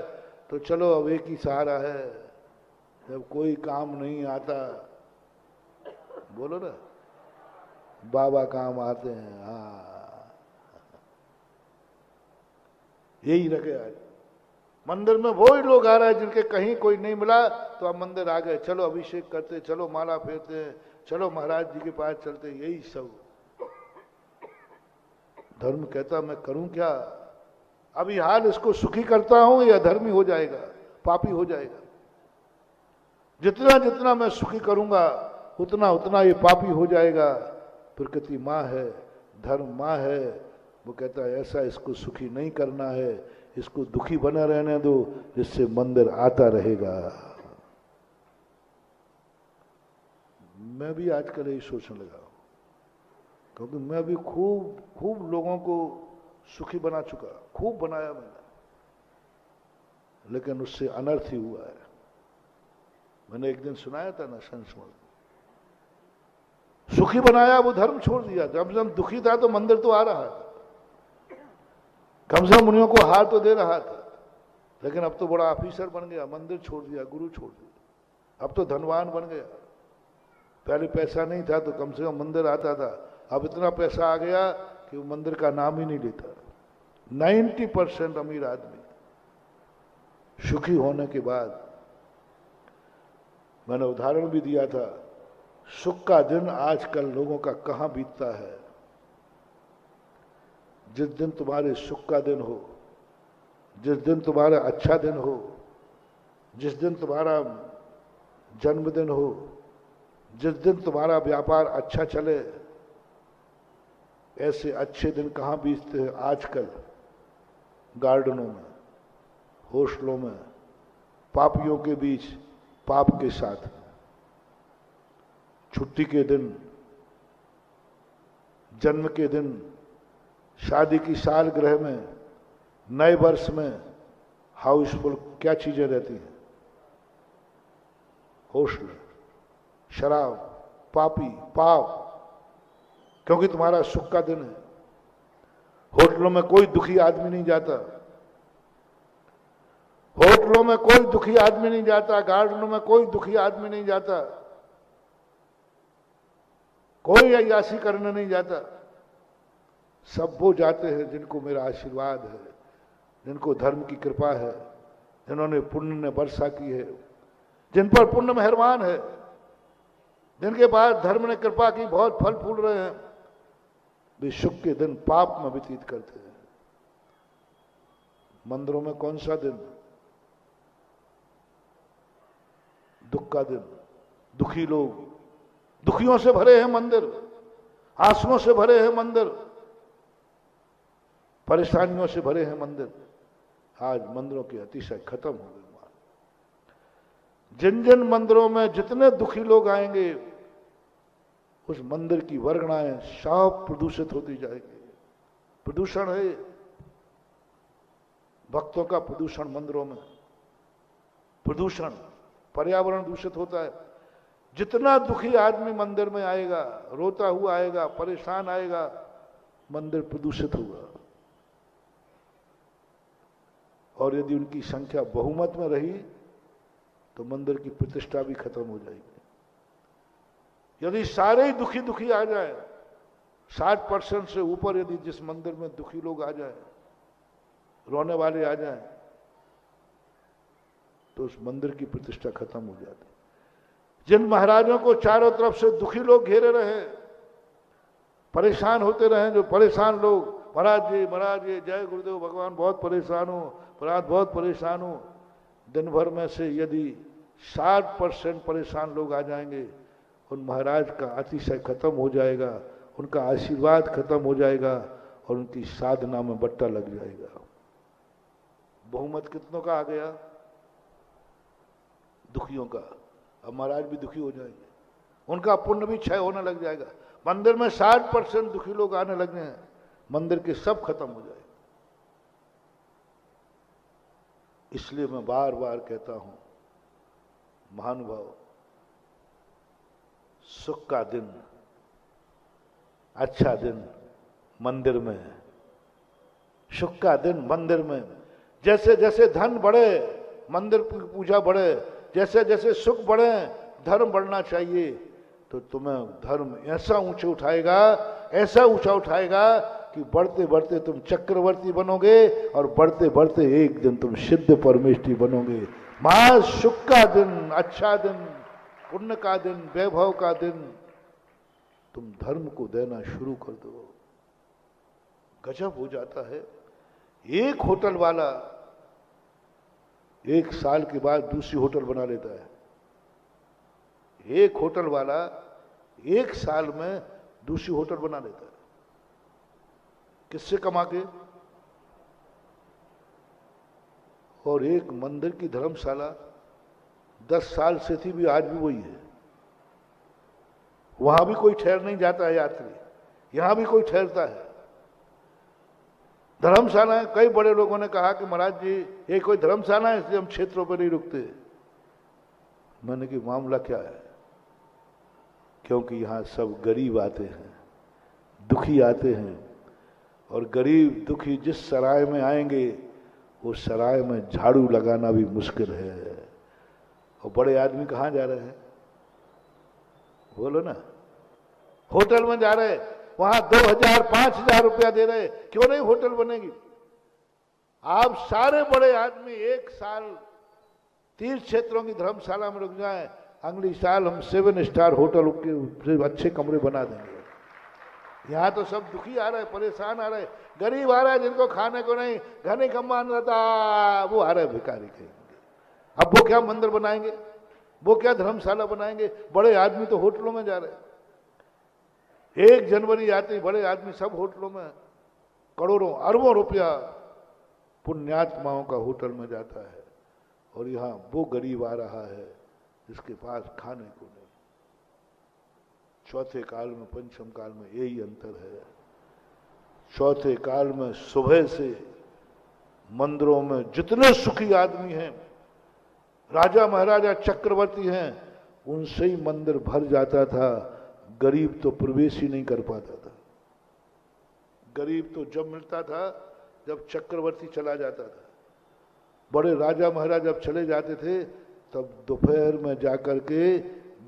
तो चलो अब एक ही सहारा है, जब कोई काम नहीं आता, बोलो ना, बाबा काम आते हैं। हाँ, यही रखे आज मंदिर में वही लोग आ रहे हैं जिनके कहीं कोई नहीं मिला, तो अब मंदिर आ गए, चलो अभिषेक करते, चलो माला फेरते हैं, चलो महाराज जी के पास चलते, यही सब। धर्म कहता मैं करूं क्या? अभी हाल इसको सुखी करता हूं, या धर्मी हो जाएगा, पापी हो जाएगा। जितना जितना मैं सुखी करूंगा उतना उतना ये पापी हो जाएगा। प्रकृति माँ है, धर्म माँ है, वो कहता है ऐसा इसको सुखी नहीं करना है, इसको दुखी बना रहने दो, जिससे मंदिर आता रहेगा। मैं भी आजकल यही सोचने लगा, क्योंकि मैं भी खूब खूब लोगों को सुखी बना चुका, खूब बनाया मैंने, लेकिन उससे अनर्थ ही हुआ है। मैंने एक दिन सुनाया था ना संस्मरण, सुखी बनाया वो धर्म छोड़ दिया। जब दुखी था तो मंदिर तो आ रहा था, कम से कम मुनियों को हाथ तो दे रहा था, लेकिन अब तो बड़ा ऑफिसर बन गया, मंदिर छोड़ दिया, गुरु छोड़ दिया। अब तो धनवान बन गया। पहले पैसा नहीं था तो कम से कम मंदिर आता था, अब इतना पैसा आ गया कि वो मंदिर का नाम ही नहीं लेता। 90% अमीर आदमी सुखी होने के बाद, मैंने उदाहरण भी दिया था, सुख का दिन आजकल लोगों का कहां बीतता है। जिस दिन तुम्हारे सुख का दिन हो, जिस दिन तुम्हारा अच्छा दिन हो, जिस दिन तुम्हारा जन्मदिन हो, जिस दिन तुम्हारा व्यापार अच्छा चले, ऐसे अच्छे दिन कहां बीतते हैं आजकल? गार्डनों में, हॉस्टलों में, पापियों के बीच, पाप के साथ। छुट्टी के दिन, जन्म के दिन, शादी की सालगिरह में, नए वर्ष में हाउसफुल क्या चीजें रहती हैं? हॉस्टल, शराब, पापी, पाप, क्योंकि तुम्हारा सुख का दिन है। होटलों में कोई दुखी आदमी नहीं जाता, होटलों में कोई दुखी आदमी नहीं जाता, गार्डनों में कोई दुखी आदमी नहीं जाता, कोई अय्यासी करने नहीं जाता। सब वो जाते हैं जिनको मेरा आशीर्वाद है, जिनको धर्म की कृपा है, जिन्होंने पुण्य ने वर्षा की है, जिन पर पुण्य मेहरबान है, जिनके पास धर्म ने कृपा की, बहुत फल फूल रहे हैं। वे सुख के दिन पाप में व्यतीत करते हैं। मंदिरों में कौन सा दिन? दुख का दिन। दुखी लोग, दुखियों से भरे हैं मंदिर, आंसुओं से भरे हैं मंदिर, परेशानियों से भरे हैं मंदिर। आज मंदिरों की अतिशय खत्म हो गई। जिन जिन मंदिरों में जितने दुखी लोग आएंगे उस मंदिर की वर्गणाएं साफ प्रदूषित होती जाएगी। प्रदूषण है, भक्तों का प्रदूषण मंदिरों में, प्रदूषण, पर्यावरण दूषित होता है। जितना दुखी आदमी मंदिर में आएगा, रोता हुआ आएगा, परेशान आएगा, मंदिर प्रदूषित होगा। और यदि उनकी संख्या बहुमत में रही तो मंदिर की प्रतिष्ठा भी खत्म हो जाएगी। यदि सारे ही दुखी दुखी आ जाए, 60% से ऊपर यदि जिस मंदिर में दुखी लोग आ जाए, रोने वाले आ जाए, तो उस मंदिर की प्रतिष्ठा खत्म हो जाती। जिन महाराजों को चारों तरफ से दुखी लोग घेरे रहे, परेशान होते रहे, जो परेशान लोग, महाराज जी जय गुरुदेव भगवान बहुत परेशान हो, महाराज बहुत परेशान हो, दिन भर में से यदि 60% परेशान लोग आ जाएंगे, उन महाराज का अतिशय खत्म हो जाएगा, उनका आशीर्वाद खत्म हो जाएगा और उनकी साधना में बट्टा लग जाएगा। बहुमत कितनों का आ गया? दुखियों का। अब महाराज भी दुखी हो जाएंगे, उनका पुण्य भी क्षय होने लग जाएगा। मंदिर में 60% दुखी लोग आने लगे हैं, मंदिर के सब खत्म हो जाएगा। इसलिए मैं बार बार कहता हूं, महानुभाव, सुख का दिन, अच्छा दिन मंदिर में है। सुख का दिन मंदिर में। जैसे जैसे धन बढ़े, मंदिर की पूजा बढ़े, जैसे जैसे सुख बढ़े, धर्म बढ़ना चाहिए। तो तुम्हें धर्म ऐसा ऊंचे उठाएगा, ऐसा ऊंचा उठाएगा कि बढ़ते बढ़ते तुम चक्रवर्ती बनोगे और बढ़ते बढ़ते एक दिन तुम सिद्ध परमेष्ठी बनोगे। महा सुख का दिन, अच्छा दिन, पुण्य का दिन, वैभव का दिन तुम धर्म को देना शुरू कर दो। गजब हो जाता है। एक होटल वाला 1 साल के बाद दूसरी होटल बना लेता है। एक होटल वाला 1 साल में दूसरी होटल बना लेता है। किससे कमा के? और एक मंदिर की धर्मशाला 10 साल से थी, भी आज भी वही है। वहां भी कोई ठहर नहीं जाता है यात्री, यहां भी कोई ठहरता है। धर्मशाला है। कई बड़े लोगों ने कहा कि महाराज जी ये कोई धर्मशाला है, इसलिए हम क्षेत्रों पर नहीं रुकते। मैंने कि मामला क्या है? क्योंकि यहां सब गरीब आते हैं, दुखी आते हैं, और गरीब दुखी जिस सराय में आएंगे उस सराय में झाड़ू लगाना भी मुश्किल है। और बड़े आदमी कहाँ जा रहे हैं? बोलो ना। होटल में जा रहे, वहां 2000 5000 रुपया दे रहे, क्यों नहीं होटल बनेगी? आप सारे बड़े आदमी 1 साल तीर्थ क्षेत्रों की धर्मशाला में रुक जाएं, अगली साल हम 7 स्टार होटल के अच्छे कमरे बना देंगे। यहां तो सब दुखी आ रहे, परेशान आ रहे, गरीब आ रहा है, जिनको खाने को नहीं, घने कमान रहता, वो आ रहे भिखारी कहेंगे। अब वो क्या मंदिर बनाएंगे, वो क्या धर्मशाला बनाएंगे? बड़े आदमी तो होटलों में जा रहे। 1 जनवरी आते ही बड़े आदमी सब होटलों में करोड़ों अरबों रुपया पुण्यात्माओं का होटल में जाता है, और यहां वो गरीब आ रहा है जिसके पास खाने को नहीं। चौथे काल में, पंचम काल में यही अंतर है। चौथे काल में सुबह से मंदिरों में जितने सुखी आदमी हैं, राजा महाराजा चक्रवर्ती हैं, उनसे ही मंदिर भर जाता था। गरीब तो प्रवेश ही नहीं कर पाता था। गरीब तो जब मिलता था जब चक्रवर्ती चला जाता था। बड़े राजा महाराजा जब चले जाते थे तब दोपहर में जाकर के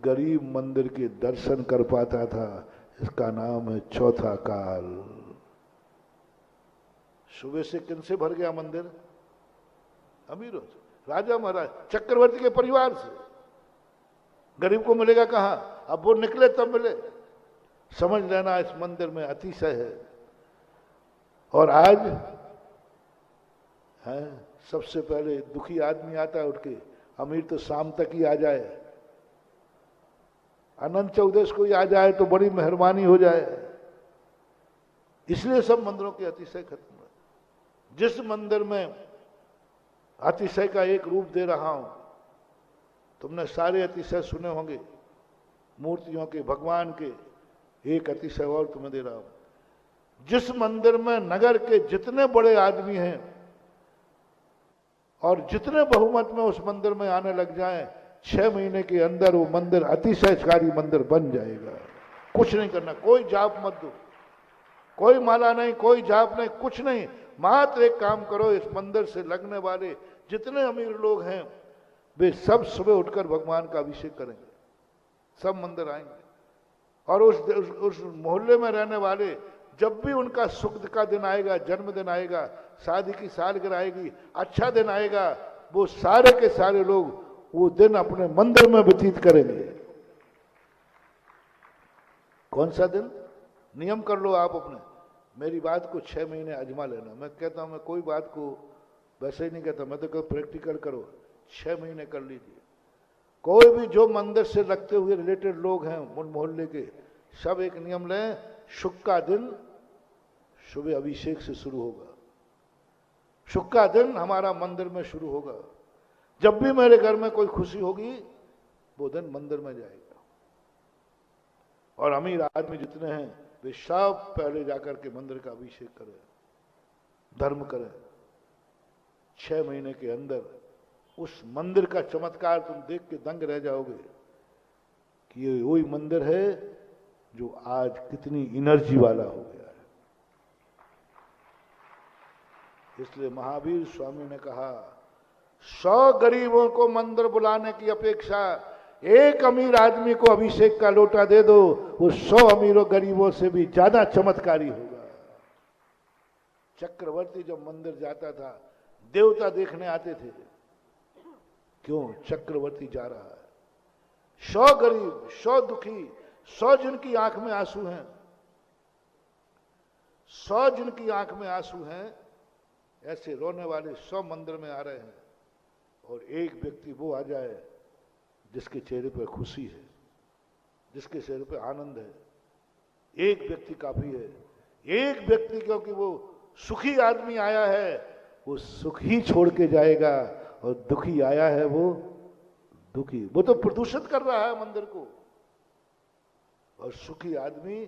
गरीब मंदिर के दर्शन कर पाता था। इसका नाम है चौथा काल। सुबह से किनसे भर गया मंदिर? अमीरों से, राजा महाराज, चक्रवर्ती के परिवार से। गरीब को मिलेगा कहां? अब वो निकले तब मिले। समझ लेना इस मंदिर में अतिशय है। और आज है, सबसे पहले दुखी आदमी आता है उठ के, अमीर तो शाम तक ही आ जाए, अनंत चौदस को ही आ जाए तो बड़ी मेहरबानी हो जाए। इसलिए सब मंदिरों के अतिशय खत्म हुए। जिस मंदिर में अतिशय का एक रूप दे रहा हूं, तुमने सारे अतिशय सुने होंगे मूर्तियों के, भगवान के, एक अतिशय और तुम्हें दे रहा हूं। जिस मंदिर में नगर के जितने बड़े आदमी हैं और जितने बहुमत में उस मंदिर में आने लग जाएं, 6 महीने के अंदर वो मंदिर अतिशयकारी मंदिर बन जाएगा। कुछ नहीं करना, कोई जाप मत दो, कोई माला नहीं, कोई जाप नहीं, कुछ नहीं, मात्र एक काम करो, इस मंदिर से लगने वाले जितने अमीर लोग हैं वे सब सुबह उठकर भगवान का अभिषेक करेंगे, सब मंदिर आएंगे। और उस मोहल्ले में रहने वाले जब भी उनका सुख का दिन आएगा, जन्मदिन आएगा, शादी की सालगिरह आएगी, अच्छा दिन आएगा, वो सारे के सारे लोग वो दिन अपने मंदिर में व्यतीत करेंगे। कौन सा दिन? नियम कर लो आप अपने, मेरी बात को 6 महीने आजमा लेना। मैं कहता हूं, मैं कोई बात को वैसे ही नहीं कहता, मैं तो कहता प्रैक्टिकल करो, 6 महीने कर लीजिए। कोई भी जो मंदिर से लगते हुए रिलेटेड लोग हैं उन मोहल्ले के, सब एक नियम लें, शुक्र का दिन सुबह अभिषेक से शुरू होगा, शुक्र का दिन हमारा मंदिर में शुरू होगा। जब भी मेरे घर में कोई खुशी होगी वो दिन मंदिर में जाएगा। और अमीर आदमी जितने हैं वे सब पहले जाकर के मंदिर का अभिषेक करें, धर्म करें। 6 महीने के अंदर उस मंदिर का चमत्कार तुम देख के दंग रह जाओगे कि ये वही मंदिर है जो आज कितनी एनर्जी वाला हो गया है। इसलिए महावीर स्वामी ने कहा, 100 गरीबों को मंदिर बुलाने की अपेक्षा एक अमीर आदमी को अभिषेक का लोटा दे दो, वो 100 अमीरों गरीबों से भी ज्यादा चमत्कारी होगा। चक्रवर्ती जब मंदिर जाता था देवता देखने आते थे, क्यों? चक्रवर्ती जा रहा है। 100 गरीब, 100 दुखी, 100 जिनकी आंख में आंसू हैं, 100 जिनकी आंख में आंसू हैं, ऐसे रोने वाले 100 मंदिर में आ रहे हैं। और एक व्यक्ति वो आ जाए जिसके चेहरे पर खुशी है, जिसके चेहरे पर आनंद है, एक व्यक्ति काफी है। एक व्यक्ति, क्योंकि वो सुखी आदमी आया है, वो सुख ही छोड़ के जाएगा, और दुखी आया है वो दुखी, वो तो प्रदूषित कर रहा है मंदिर को, और सुखी आदमी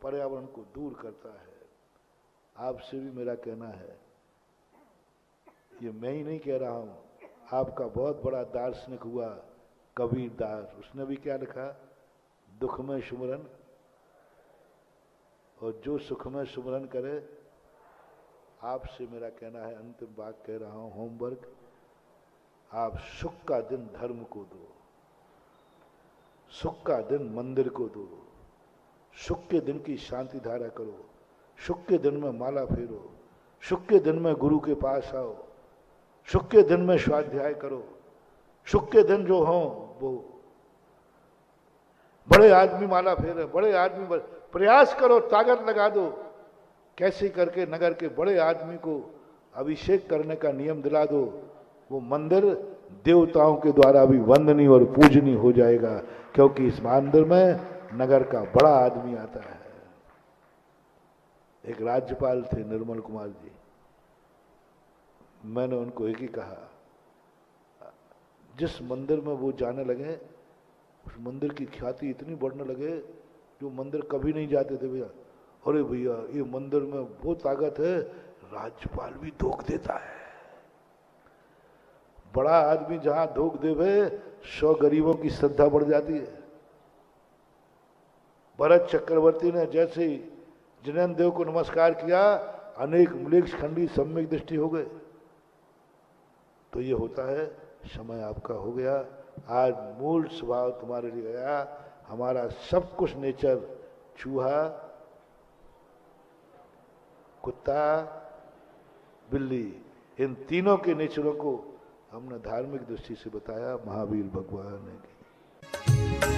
पर्यावरण को दूर करता है। आपसे भी मेरा कहना है, ये मैं ही नहीं कह रहा हूं, आपका बहुत बड़ा दार्शनिक हुआ कबीर दास, उसने भी क्या लिखा? दुख में सुमरन, और जो सुख में सुमरन करे। आपसे मेरा कहना है, अंतिम बात कह रहा हूं, होमवर्क, आप सुख का दिन धर्म को दो, सुख का दिन मंदिर को दो, सुख के दिन की शांति धारा करो, सुख के दिन में माला फेरो, सुख के दिन में गुरु के पास आओ, सुख के दिन में स्वाध्याय करो, सुख के दिन जो हो वो बड़े आदमी माला फेरे, बड़े आदमी प्रयास करो, ताकत लगा दो, कैसे करके नगर के बड़े आदमी को अभिषेक करने का नियम दिला दो। वो मंदिर देवताओं के द्वारा भी वंदनीय और पूजनीय हो जाएगा, क्योंकि इस मंदिर में नगर का बड़ा आदमी आता है। एक राज्यपाल थे निर्मल कुमार जी, मैंने उनको एक ही कहा, जिस मंदिर में वो जाने लगे उस मंदिर की ख्याति इतनी बढ़ने लगे, जो मंदिर कभी नहीं जाते थे भैया, अरे भैया ये मंदिर में वो ताकत है, राज्यपाल भी धोख देता है। बड़ा आदमी जहां धोख देवे 100 गरीबों की श्रद्धा बढ़ जाती है। भरत चक्रवर्ती ने जैसे ही जिनेन्द्र देव को नमस्कार किया, अनेक म्लेच्छ खंडी सम्यक दृष्टि हो गए। तो ये होता है, समय आपका हो गया। आज मूल स्वभाव तुम्हारे लिए गया, हमारा सब कुछ नेचर, चूहा, कुत्ता, बिल्ली, इन तीनों के नेचरों को हमने धार्मिक दृष्टि से बताया। महावीर भगवान की